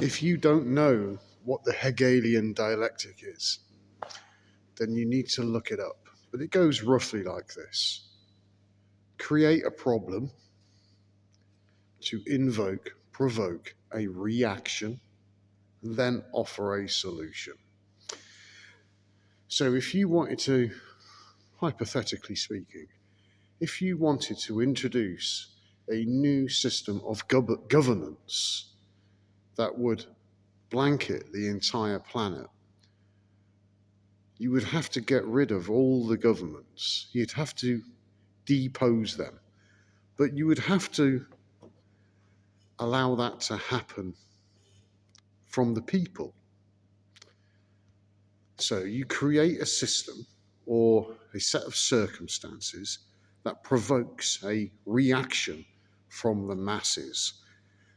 If you don't know what the Hegelian dialectic is, then you need to look it up. But it goes roughly like this. Create a problem to provoke a reaction, then offer a solution. So if you wanted to, hypothetically speaking, if you wanted to introduce a new system of governance that would blanket the entire planet, you would have to get rid of all the governments. You'd have to depose them. But you would have to allow that to happen from the people. So you create a system or a set of circumstances that provokes a reaction from the masses.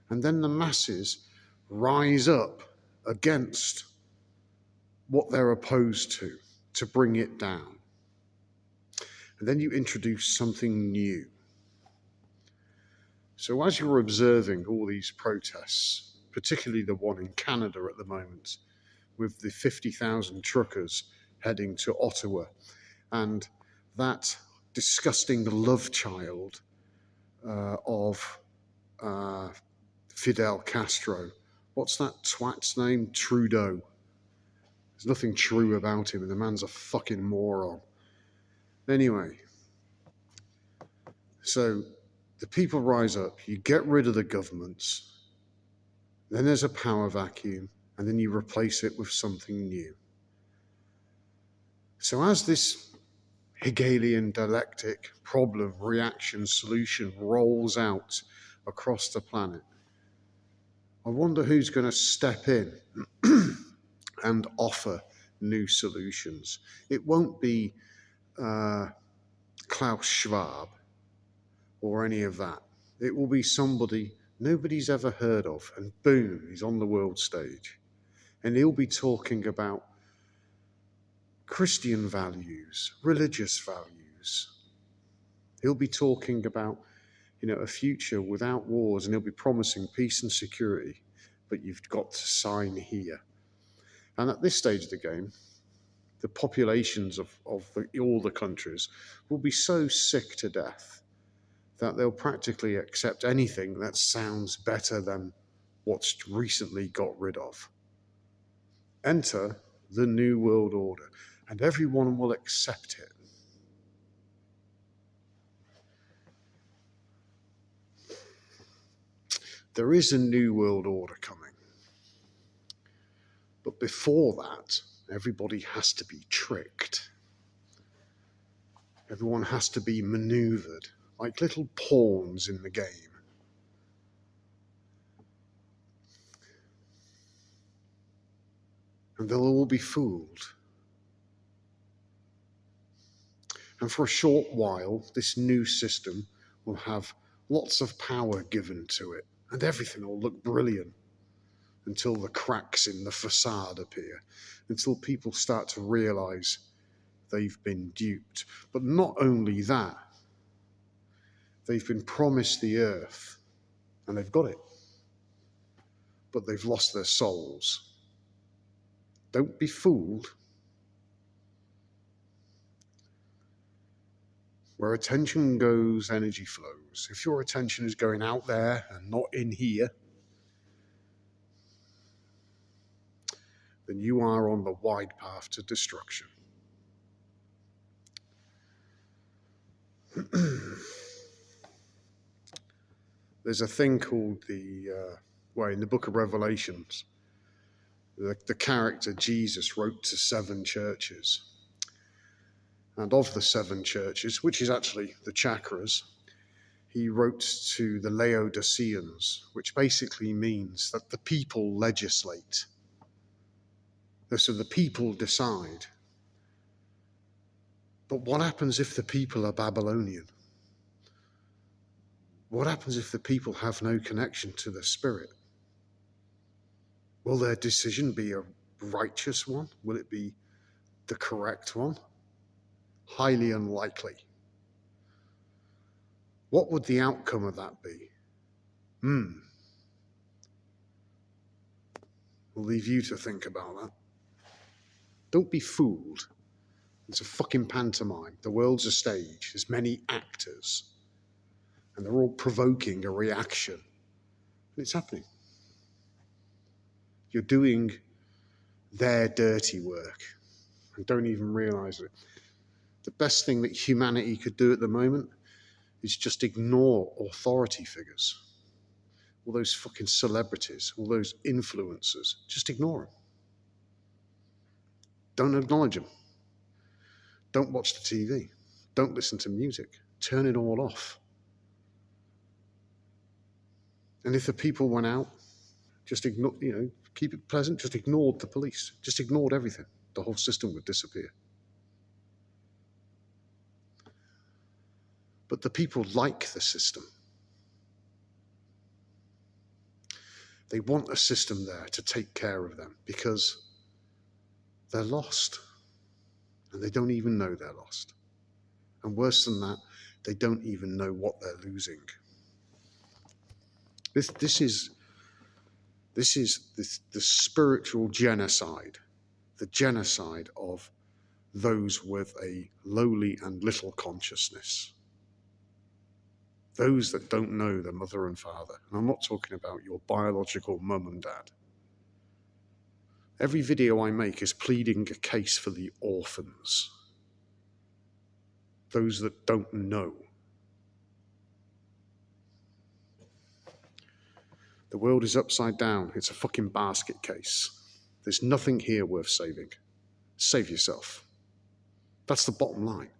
And then the masses rise up against what they're opposed to bring it down. And then you introduce something new. So as you're observing all these protests, particularly the one in Canada at the moment, with the 50,000 truckers heading to Ottawa, and that disgusting love child of Fidel Castro. What's that twat's name? Trudeau. There's nothing true about him, and the man's a fucking moron. Anyway, so the people rise up, you get rid of the governments, then there's a power vacuum, and then you replace it with something new. So as this Hegelian dialectic problem, reaction, solution rolls out across the planet, I wonder who's going to step in and offer new solutions. It won't be Klaus Schwab or any of that. It will be somebody nobody's ever heard of, and boom, he's on the world stage. And he'll be talking about Christian values, religious values. He'll be talking about, a future without wars, and he'll be promising peace and security, but you've got to sign here. And at this stage of the game, the populations of all the countries will be so sick to death that they'll practically accept anything that sounds better than what's recently got rid of. Enter the New World Order, and everyone will accept it. There is a New World Order coming. But before that, everybody has to be tricked. Everyone has to be maneuvered like little pawns in the game. And they'll all be fooled. And for a short while, this new system will have lots of power given to it, and everything will look brilliant until the cracks in the facade appear, until people start to realize they've been duped. But not only that, they've been promised the earth, and they've got it, but they've lost their souls. Don't be fooled. Where attention goes, energy flows. If your attention is going out there and not in here, then you are on the wide path to destruction. There's a thing called in the book of Revelations, the character Jesus wrote to 7 churches. And of the 7 churches, which is actually the chakras, he wrote to the Laodiceans, which basically means that the people legislate. So the people decide. But what happens if the people are Babylonian? What happens if the people have no connection to the spirit? Will their decision be a righteous one? Will it be the correct one? Highly unlikely. What would the outcome of that be? I'll leave you to think about that. Don't be fooled. It's a fucking pantomime. The world's a stage. There's many actors. And they're all provoking a reaction. And it's happening. You're doing their dirty work and don't even realize it. The best thing that humanity could do at the moment is just ignore authority figures. All those fucking celebrities, all those influencers, just ignore them. Don't acknowledge them. Don't watch the TV. Don't listen to music. Turn it all off. And if the people went out, just ignore, keep it pleasant, just ignored the police, just ignored everything, the whole system would disappear. But the people like the system. They want a system there to take care of them because they're lost. And they don't even know they're lost. And worse than that, they don't even know what they're losing. This is the spiritual genocide, the genocide of those with a lowly and little consciousness. Those that don't know their mother and father. And I'm not talking about your biological mum and dad. Every video I make is pleading a case for the orphans. Those that don't know. The world is upside down. It's a fucking basket case. There's nothing here worth saving. Save yourself. That's the bottom line.